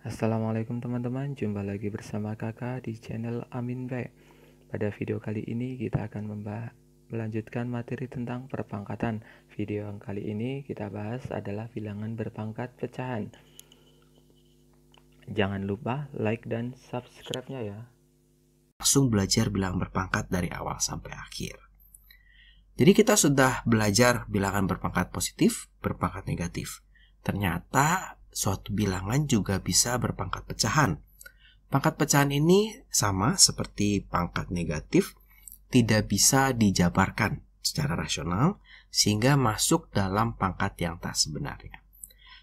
Assalamualaikum teman-teman, jumpa lagi bersama kakak di channel Amin Baik. Pada video kali ini kita akan melanjutkan materi tentang perpangkatan. Video yang kali ini kita bahas adalah bilangan berpangkat pecahan. Jangan lupa like dan subscribe-nya ya. Langsung belajar bilangan berpangkat dari awal sampai akhir. Jadi kita sudah belajar bilangan berpangkat positif, berpangkat negatif. Ternyata suatu bilangan juga bisa berpangkat pecahan. Pangkat pecahan ini sama seperti pangkat negatif, tidak bisa dijabarkan secara rasional sehingga masuk dalam pangkat yang tak sebenarnya.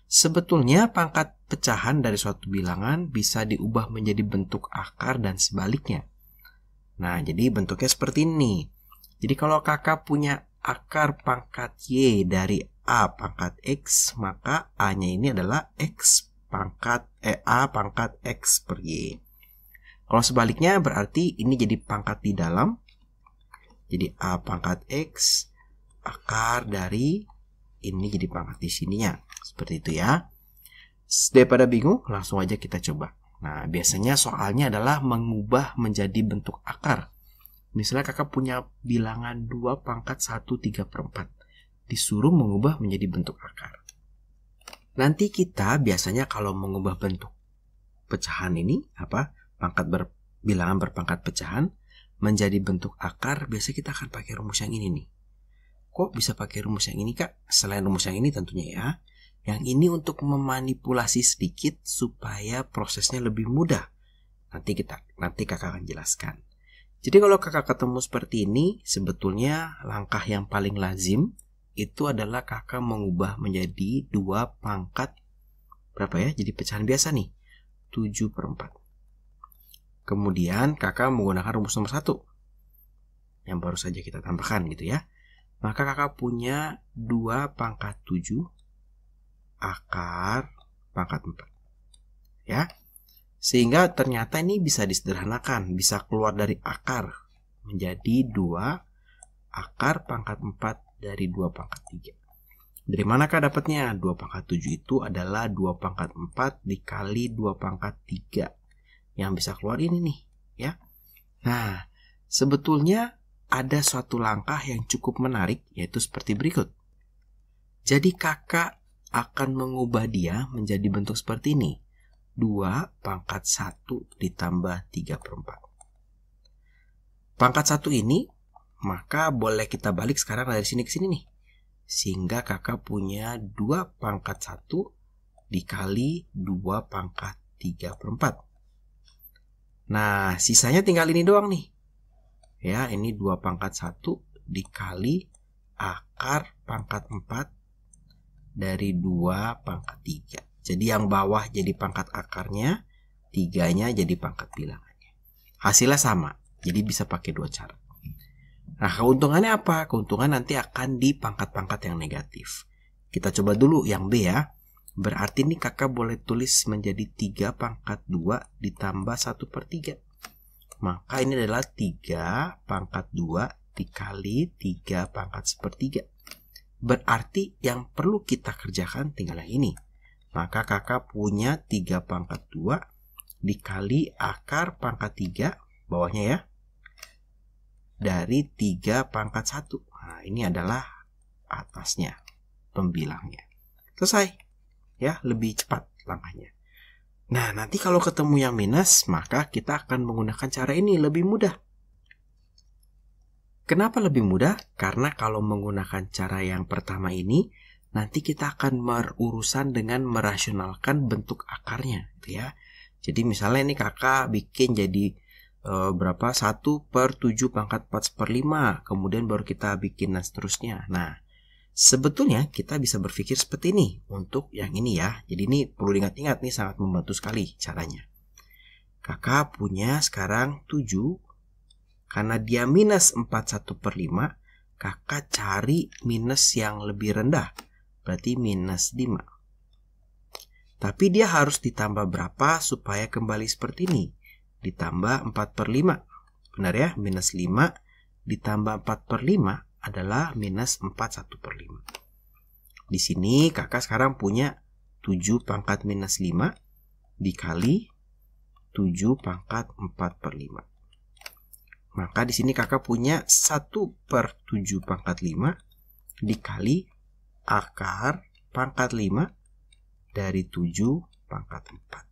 Sebetulnya pangkat pecahan dari suatu bilangan bisa diubah menjadi bentuk akar dan sebaliknya. Nah, jadi bentuknya seperti ini. Jadi kalau kakak punya akar pangkat Y dari A pangkat X, maka A-nya ini adalah A pangkat X per Y. Kalau sebaliknya berarti ini jadi pangkat di dalam. Jadi A pangkat X, akar dari ini jadi pangkat di sininya. Seperti itu ya. Daripada bingung, langsung aja kita coba. Nah, biasanya soalnya adalah mengubah menjadi bentuk akar. Misalnya kakak punya bilangan 2 pangkat 1/3/4. Disuruh mengubah menjadi bentuk akar. Nanti kita biasanya kalau mengubah bentuk pecahan ini, bilangan berpangkat pecahan menjadi bentuk akar, biasanya kita akan pakai rumus yang ini nih. Kok bisa pakai rumus yang ini kak? Selain rumus yang ini tentunya ya. Yang ini untuk memanipulasi sedikit supaya prosesnya lebih mudah. Nanti kakak akan jelaskan. Jadi kalau kakak ketemu seperti ini, sebetulnya langkah yang paling lazim itu adalah kakak mengubah menjadi 2 pangkat berapa ya? Jadi pecahan biasa nih, 7/4. Kemudian kakak menggunakan rumus nomor 1 yang baru saja kita tambahkan gitu ya. Maka kakak punya 2 pangkat 7 akar pangkat 4 ya. Sehingga ternyata ini bisa disederhanakan, bisa keluar dari akar menjadi 2 akar pangkat 4 dari 2 pangkat 3. Dari manakah dapatnya? 2 pangkat 7 itu adalah 2 pangkat 4 dikali 2 pangkat 3. Yang bisa keluar ini nih ya. Nah, sebetulnya ada suatu langkah yang cukup menarik, yaitu seperti berikut. Jadi kakak akan mengubah dia menjadi bentuk seperti ini. 2 pangkat 1 ditambah 3/4. Pangkat 1 ini maka boleh kita balik sekarang dari sini ke sini nih. Sehingga kakak punya 2 pangkat 1 dikali 2 pangkat 3/4. Nah, sisanya tinggal ini doang nih. Ya, ini 2 pangkat 1 dikali akar pangkat 4 dari 2 pangkat 3. Jadi yang bawah jadi pangkat akarnya, 3-nya jadi pangkat bilangannya. Hasilnya sama, jadi bisa pakai 2 cara. Nah, keuntungannya apa? Keuntungan nanti akan di pangkat-pangkat yang negatif. Kita coba dulu yang B ya. Berarti ini kakak boleh tulis menjadi 3 pangkat 2 ditambah 1/3. Maka ini adalah 3 pangkat 2 dikali 3 pangkat 1/3. Berarti yang perlu kita kerjakan tinggal yang ini. Maka kakak punya 3 pangkat 2 dikali akar pangkat 3, bawahnya ya, dari 3 pangkat 1. Nah, ini adalah atasnya, pembilangnya. Selesai. Ya, lebih cepat langkahnya. Nah, nanti kalau ketemu yang minus, maka kita akan menggunakan cara ini, lebih mudah. Kenapa lebih mudah? Karena kalau menggunakan cara yang pertama ini, nanti kita akan berurusan dengan merasionalkan bentuk akarnya gitu ya. Jadi misalnya ini kakak bikin jadi 1/7 pangkat 4/5, kemudian baru kita bikin dan seterusnya. Nah, sebetulnya kita bisa berpikir seperti ini untuk yang ini ya. Jadi ini perlu diingat-ingat nih, sangat membantu sekali caranya. Kakak punya sekarang 7, karena dia minus 4/1/5, kakak cari minus yang lebih rendah. Berarti minus 5. Tapi dia harus ditambah berapa supaya kembali seperti ini? Ditambah 4/5. Benar ya? Minus 5 ditambah 4/5 adalah minus 4/1/5. Di sini kakak sekarang punya 7 pangkat minus 5 dikali 7 pangkat 4/5. Maka di sini kakak punya 1/7 pangkat 5 dikali akar pangkat 5 dari 7 pangkat 4.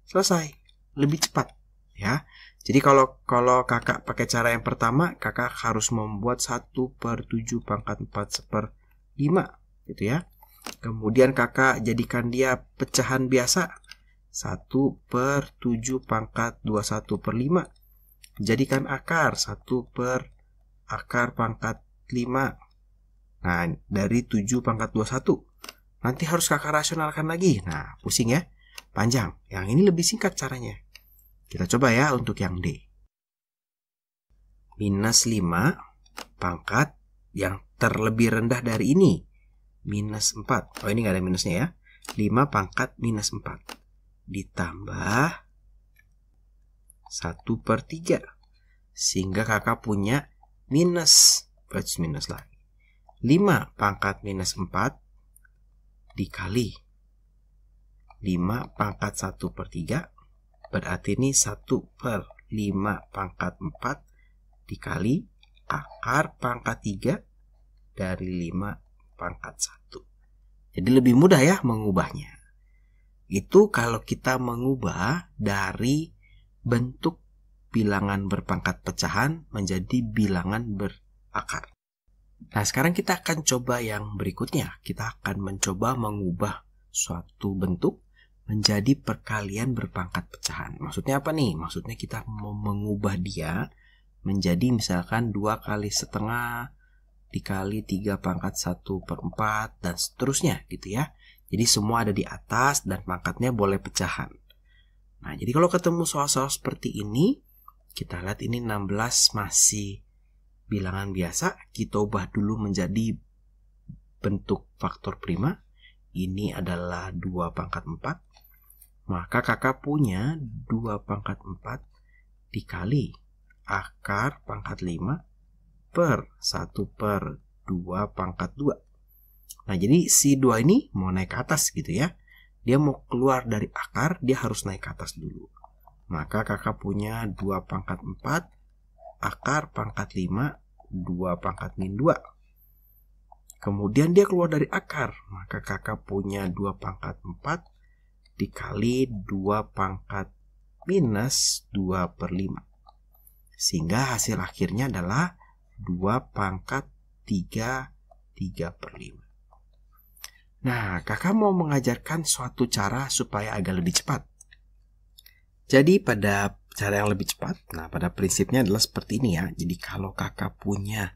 Selesai. Lebih cepat ya. Jadi kalau kakak pakai cara yang pertama, kakak harus membuat 1/7 pangkat 4/5 gitu ya. Kemudian kakak jadikan dia pecahan biasa, 1/7 pangkat 21/5. Jadikan akar 1/akar pangkat 5. Nah, dari 7 pangkat 21. Nanti harus kakak rasionalkan lagi. Nah, pusing ya, panjang. Yang ini lebih singkat caranya. Kita coba ya untuk yang D. Minus 5 pangkat yang terlebih rendah dari ini. Minus 4. Oh, ini nggak ada minusnya ya. 5 pangkat minus 4. Ditambah 1/3. Sehingga kakak punya minus lagi. 5 pangkat minus 4 dikali 5 pangkat 1/3. Berarti ini 1/5 pangkat 4 dikali akar pangkat 3 dari 5 pangkat 1. Jadi lebih mudah ya mengubahnya. Itu kalau kita mengubah dari bentuk bilangan berpangkat pecahan menjadi bilangan berakar. Nah, sekarang kita akan coba yang berikutnya. Kita akan mencoba mengubah suatu bentuk menjadi perkalian berpangkat pecahan. Maksudnya apa nih? Maksudnya kita mau mengubah dia menjadi misalkan 2 kali setengah dikali 3 pangkat 1/4 dan seterusnya gitu ya. Jadi semua ada di atas dan pangkatnya boleh pecahan. Nah, jadi kalau ketemu soal-soal seperti ini, kita lihat ini 16 masih bilangan biasa. Kita ubah dulu menjadi bentuk faktor prima. Ini adalah 2 pangkat 4. Maka kakak punya 2 pangkat 4 dikali akar pangkat 5 per 1/2 pangkat 2. Nah, jadi si 2 ini mau naik ke atas gitu ya. Dia mau keluar dari akar, dia harus naik ke atas dulu. Maka kakak punya 2 pangkat 4 akar pangkat 5 2 pangkat min 2. Kemudian dia keluar dari akar, maka kakak punya 2 pangkat 4 dikali 2 pangkat minus 2/5. Sehingga hasil akhirnya adalah 2 pangkat 3/5. Nah, kakak mau mengajarkan suatu cara supaya agak lebih cepat. Jadi pada cara yang lebih cepat, nah pada prinsipnya adalah seperti ini ya. Jadi kalau kakak punya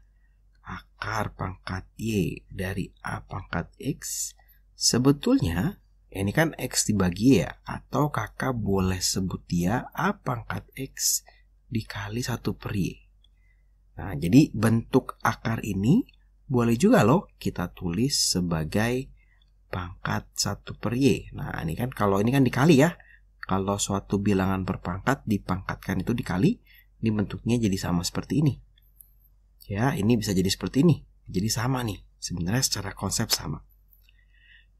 akar pangkat Y dari A pangkat X, sebetulnya ini kan X dibagi ya, atau kakak boleh sebut dia A pangkat X dikali 1/Y. Nah, jadi bentuk akar ini boleh juga loh kita tulis sebagai pangkat 1/Y. Nah, ini kan kalau ini kan dikali ya. Kalau suatu bilangan berpangkat dipangkatkan itu dikali, ini bentuknya jadi sama seperti ini. Ya, ini bisa jadi seperti ini. Jadi sama nih. Sebenarnya secara konsep sama.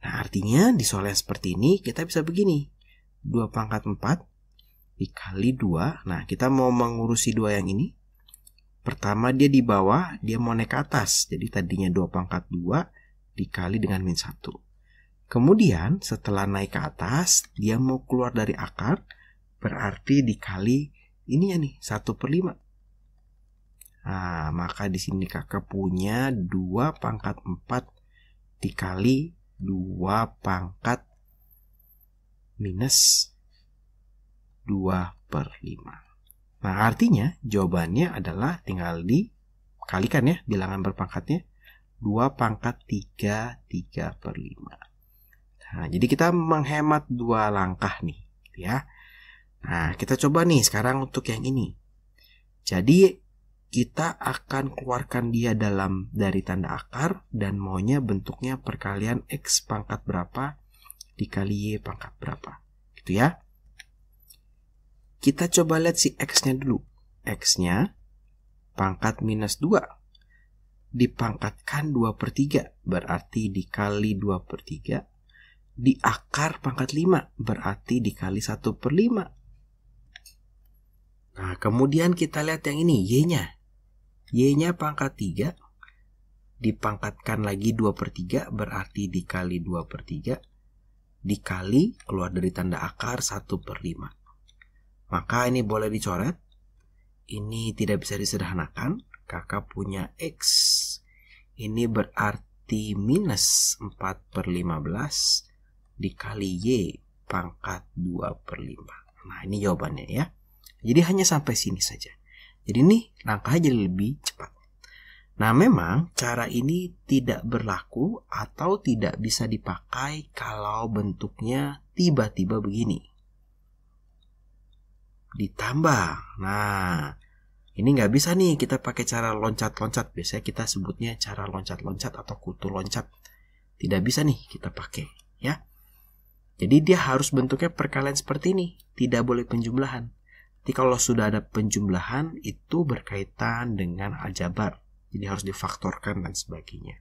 Nah, artinya di soal yang seperti ini kita bisa begini. 2 pangkat 4 dikali 2. Nah, kita mau mengurusi 2 yang ini. Pertama dia di bawah, dia mau naik ke atas. Jadi tadinya 2 pangkat 2 dikali dengan min 1. Kemudian setelah naik ke atas, dia mau keluar dari akar, berarti dikali ini ya nih, 1/5. Nah, maka di sini kakak punya 2 pangkat 4 dikali 2 pangkat minus 2/5. Nah, artinya jawabannya adalah tinggal dikalikan ya bilangan berpangkatnya. 2 pangkat 3/5. Nah, jadi kita menghemat 2 langkah nih, gitu ya. Nah, kita coba nih sekarang untuk yang ini. Jadi kita akan keluarkan dia dari tanda akar dan maunya bentuknya perkalian X pangkat berapa dikali Y pangkat berapa, gitu ya. Kita coba lihat si X-nya dulu. X-nya pangkat minus 2 dipangkatkan 2/3, berarti dikali 2/3 di akar pangkat 5, berarti dikali 1/5. Nah, kemudian kita lihat yang ini, Y-nya. Y-nya pangkat 3, dipangkatkan lagi 2/3, berarti dikali 2/3, dikali, keluar dari tanda akar, 1/5. Maka ini boleh dicoret. Ini tidak bisa disederhanakan. Kakak punya X. Ini berarti minus 4/15 dikali Y pangkat 2/5. Nah, ini jawabannya ya. Jadi hanya sampai sini saja. Jadi ini langkahnya jadi lebih cepat. Nah, memang cara ini tidak berlaku atau tidak bisa dipakai kalau bentuknya tiba-tiba begini. Ditambah. Nah, ini nggak bisa nih kita pakai cara loncat-loncat. Biasanya kita sebutnya cara loncat-loncat atau kutu loncat. Tidak bisa nih kita pakai, ya. Jadi dia harus bentuknya perkalian seperti ini. Tidak boleh penjumlahan. Jadi kalau sudah ada penjumlahan, itu berkaitan dengan aljabar. Jadi harus difaktorkan dan sebagainya.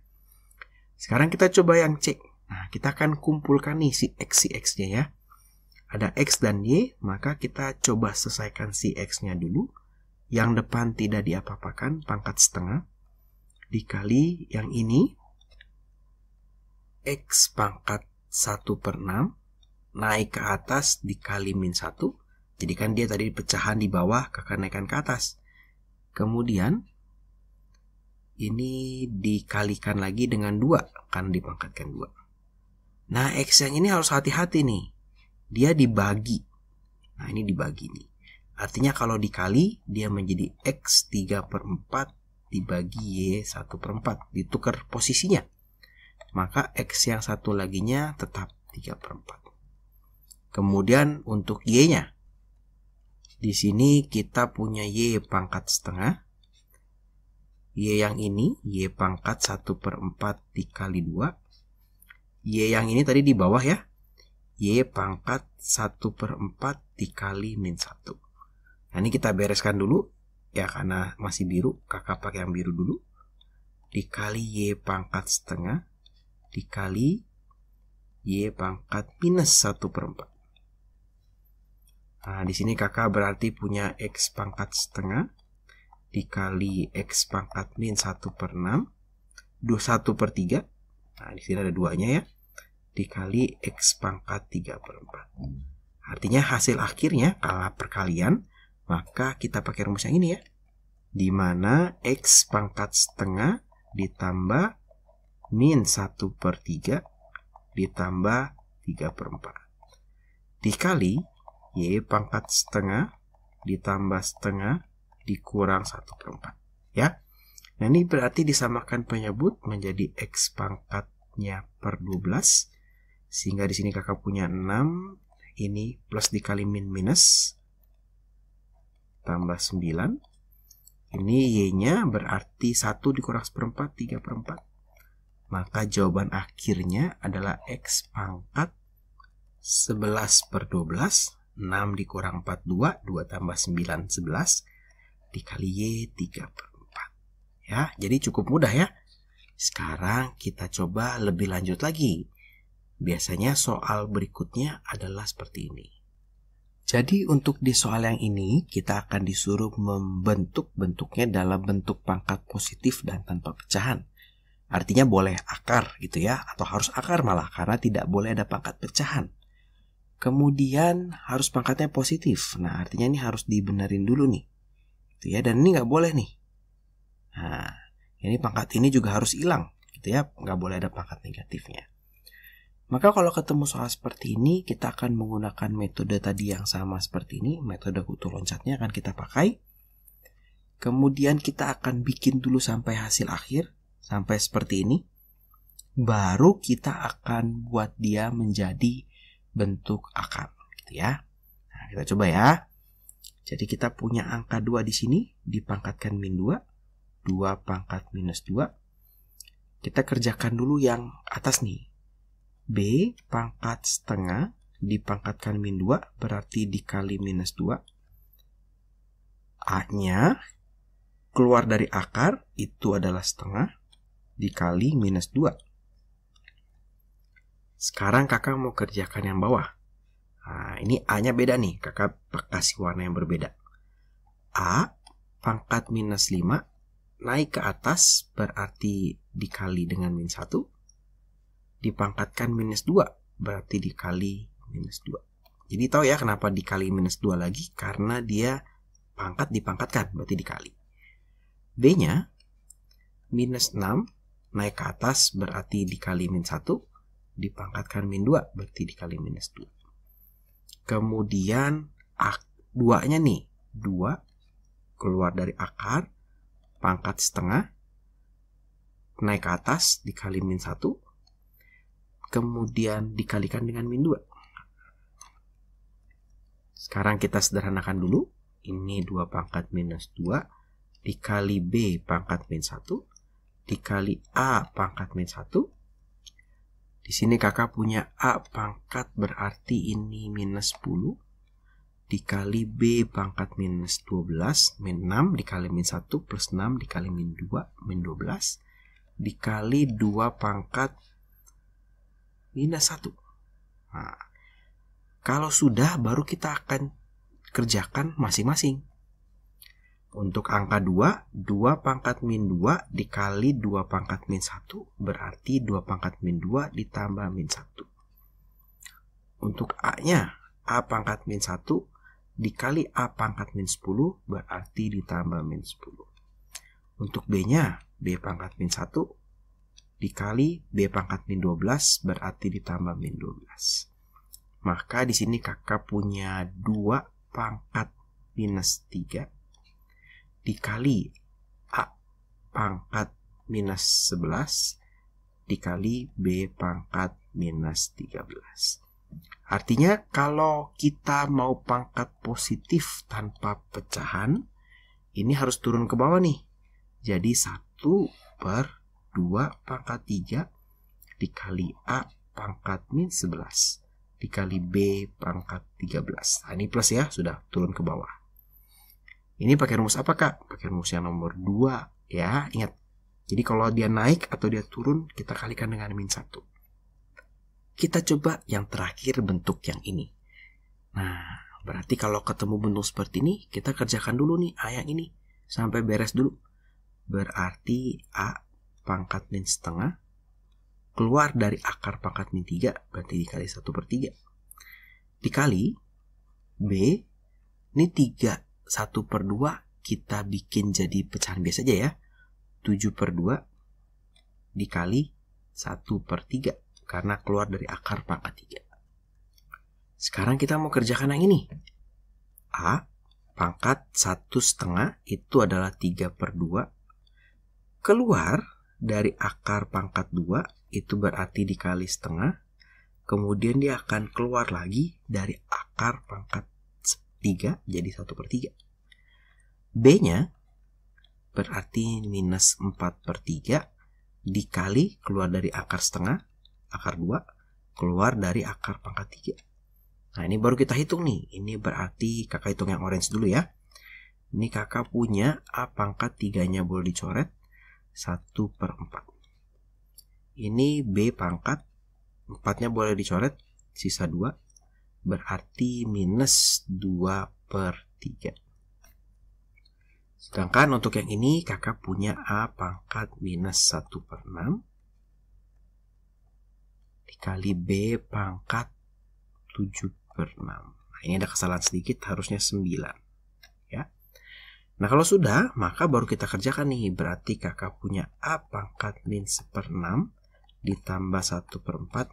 Sekarang kita coba yang C. Nah, kita akan kumpulkan nih si X-nya ya. Ada X dan Y, maka kita coba selesaikan si X-nya dulu. Yang depan tidak diapa-apakan, pangkat setengah. Dikali yang ini, X pangkat 1/6. Naik ke atas dikali min 1. Jadi kan dia tadi pecahan di bawah, kakak naikkan ke atas. Kemudian, ini dikalikan lagi dengan 2, kan dipangkatkan 2. Nah, X yang ini harus hati-hati nih. Dia dibagi. Nah, ini dibagi nih. Artinya kalau dikali, dia menjadi X 3/4 dibagi Y 1/4. Ditukar posisinya. Maka X yang satu laginya tetap 3/4. Kemudian untuk Y-nya. Di sini kita punya Y pangkat setengah. Y yang ini, Y pangkat 1/4 dikali 2. Y yang ini tadi di bawah ya. Y pangkat 1/4 dikali min 1. Nah, ini kita bereskan dulu. Ya, karena masih biru, kakak pakai yang biru dulu. Dikali Y pangkat setengah. Dikali Y pangkat minus 1/4. Nah, di sini kakak berarti punya X pangkat setengah dikali X pangkat min 1/6, 1/3. Nah, di sini ada 2-nya ya. Dikali X pangkat 3/4. Artinya hasil akhirnya kalau perkalian, maka kita pakai rumus yang ini ya. Di mana X pangkat setengah ditambah min 1/3 ditambah 3/4. Dikali Y pangkat setengah ditambah setengah dikurang 1/4. Ya. Nah, ini berarti disamakan penyebut menjadi X pangkatnya per 12. Sehingga di sini kakak punya 6. Ini plus dikali min minus. Tambah 9. Ini Y-nya berarti 1 dikurang 1/4, 3/4. Maka jawaban akhirnya adalah X pangkat 11/12. 6 dikurang 4, 2. 2 tambah 9, 11. Dikali Y 3/4. Ya, jadi cukup mudah ya. Sekarang kita coba lebih lanjut lagi. Biasanya soal berikutnya adalah seperti ini. Jadi untuk di soal yang ini, kita akan disuruh membentuk bentuknya dalam bentuk pangkat positif dan tanpa pecahan. Artinya boleh akar gitu ya, atau harus akar malah, karena tidak boleh ada pangkat pecahan. Kemudian harus pangkatnya positif. Nah, artinya ini harus dibenerin dulu nih. Gitu ya, dan ini nggak boleh nih. Nah, ini pangkat ini juga harus hilang. Gitu ya, nggak boleh ada pangkat negatifnya. Maka kalau ketemu soal seperti ini, kita akan menggunakan metode tadi yang sama seperti ini. Metode kutu loncatnya akan kita pakai. Kemudian kita akan bikin dulu sampai hasil akhir. Sampai seperti ini. Baru kita akan buat dia menjadi bentuk akar, gitu ya. Nah, kita coba ya. Jadi kita punya angka 2 di sini, dipangkatkan min 2, 2 pangkat minus 2. Kita kerjakan dulu yang atas nih. B pangkat setengah dipangkatkan min 2, berarti dikali minus 2. A-nya keluar dari akar, itu adalah setengah, dikali minus 2. Sekarang kakak mau kerjakan yang bawah. Nah, ini A-nya beda nih. Kakak kasih warna yang berbeda. A pangkat minus 5 naik ke atas berarti dikali dengan min 1. Dipangkatkan minus 2 berarti dikali minus 2. Jadi tahu ya kenapa dikali minus 2 lagi? Karena dia pangkat dipangkatkan berarti dikali. B-nya minus 6 naik ke atas berarti dikali min 1. Dipangkatkan min 2 berarti dikali minus 2. Kemudian 2-nya nih, 2 keluar dari akar, pangkat setengah, naik ke atas dikali min 1, kemudian dikalikan dengan min 2. Sekarang kita sederhanakan dulu. Ini 2 pangkat minus 2 dikali B pangkat min 1 dikali A pangkat min 1. Di sini kakak punya A pangkat berarti ini minus 10 dikali B pangkat minus 12 min 6 dikali min 1 plus 6 dikali min 2 min 12 dikali 2 pangkat minus 1. Nah, kalau sudah baru kita akan kerjakan masing-masing. Untuk angka 2, 2 pangkat min 2 dikali 2 pangkat min 1 berarti 2 pangkat min 2 ditambah min 1. Untuk A-nya, A pangkat min 1 dikali A pangkat min 10 berarti ditambah min 10. Untuk B-nya, B pangkat min 1 dikali B pangkat min 12 berarti ditambah min 12. Maka di sini kakak punya 2 pangkat minus 3 dikali A pangkat minus 11 dikali B pangkat minus 13. Artinya kalau kita mau pangkat positif tanpa pecahan, ini harus turun ke bawah nih. Jadi 1/2 pangkat 3 dikali A pangkat min 11 dikali B pangkat 13. Nah, ini plus ya, sudah turun ke bawah. Ini pakai rumus apa, Kak? Pakai rumus yang nomor 2 ya, ingat. Jadi kalau dia naik atau dia turun, kita kalikan dengan min 1. Kita coba yang terakhir bentuk yang ini. Nah, berarti kalau ketemu bentuk seperti ini, kita kerjakan dulu nih A yang ini sampai beres dulu. Berarti A pangkat min setengah keluar dari akar pangkat min 3 berarti dikali 1/3 dikali B, ini 3 1/2 kita bikin jadi pecahan biasa aja ya, 7/2 dikali 1/3 karena keluar dari akar pangkat 3. Sekarang kita mau kerjakan yang ini. A pangkat 1/2 itu adalah 3/2 keluar dari akar pangkat 2 itu berarti dikali setengah, kemudian dia akan keluar lagi dari akar pangkat 3 jadi 1/3. B-nya berarti minus 4/3 dikali keluar dari akar setengah, akar 2, keluar dari akar pangkat 3. Nah, ini baru kita hitung nih. Ini berarti kakak hitung yang orange dulu ya. Ini kakak punya A pangkat 3-nya boleh dicoret 1/4. Ini B pangkat 4-nya boleh dicoret, sisa 2. Berarti minus 2/3. Sedangkan untuk yang ini kakak punya A pangkat minus 1/6 dikali B pangkat 7/6. Nah, ini ada kesalahan sedikit, harusnya 9 ya. Nah, kalau sudah, maka baru kita kerjakan nih. Berarti kakak punya A pangkat min 1/6 ditambah 1/4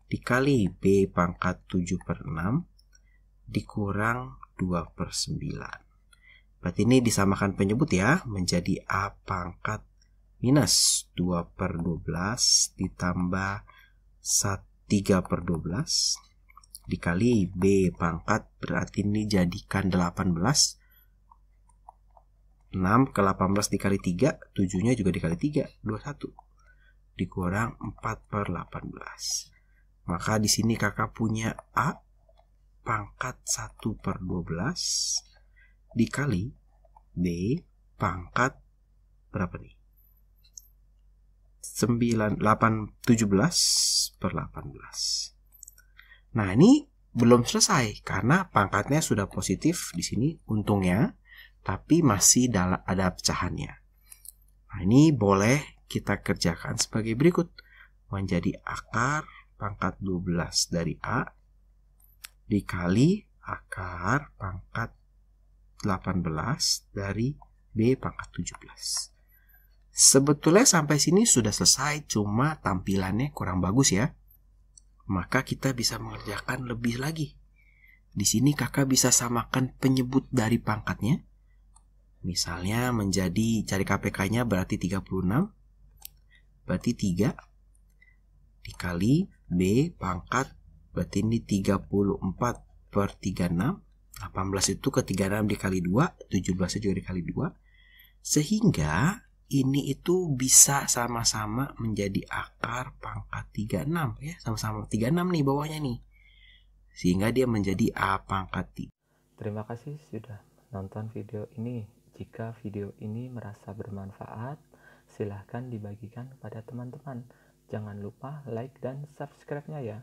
dikali B pangkat 7/6 dikurang 2/9. Berarti ini disamakan penyebut ya, menjadi A pangkat minus 2/12 ditambah 3/12 dikali B pangkat, berarti ini jadikan 18. 6 ke 18 dikali 3, 7-nya juga dikali 3, 21. Dikurang 4/18. Maka di sini kakak punya A pangkat 1/12 dikali B pangkat berapa nih? per 18. Nah, ini belum selesai karena pangkatnya sudah positif di sini untungnya, tapi masih ada pecahannya. Nah, ini boleh kita kerjakan sebagai berikut. Menjadi akar pangkat 12 dari A dikali akar pangkat 18 dari B pangkat 17. Sebetulnya sampai sini sudah selesai, cuma tampilannya kurang bagus ya. Maka kita bisa mengerjakan lebih lagi. Di sini kakak bisa samakan penyebut dari pangkatnya. Misalnya menjadi cari KPK-nya berarti 36. Berarti 3 dikali B pangkat, berarti ini 34 per 36. 18 itu ke 36 dikali 2, 17 juga dikali 2. Sehingga ini itu bisa sama-sama menjadi akar pangkat 36 ya, sama-sama 36 nih bawahnya nih. Sehingga dia menjadi A pangkat 3. Terima kasih sudah nonton video ini. Jika video ini merasa bermanfaat, silahkan dibagikan kepada teman-teman. Jangan lupa like dan subscribe-nya ya.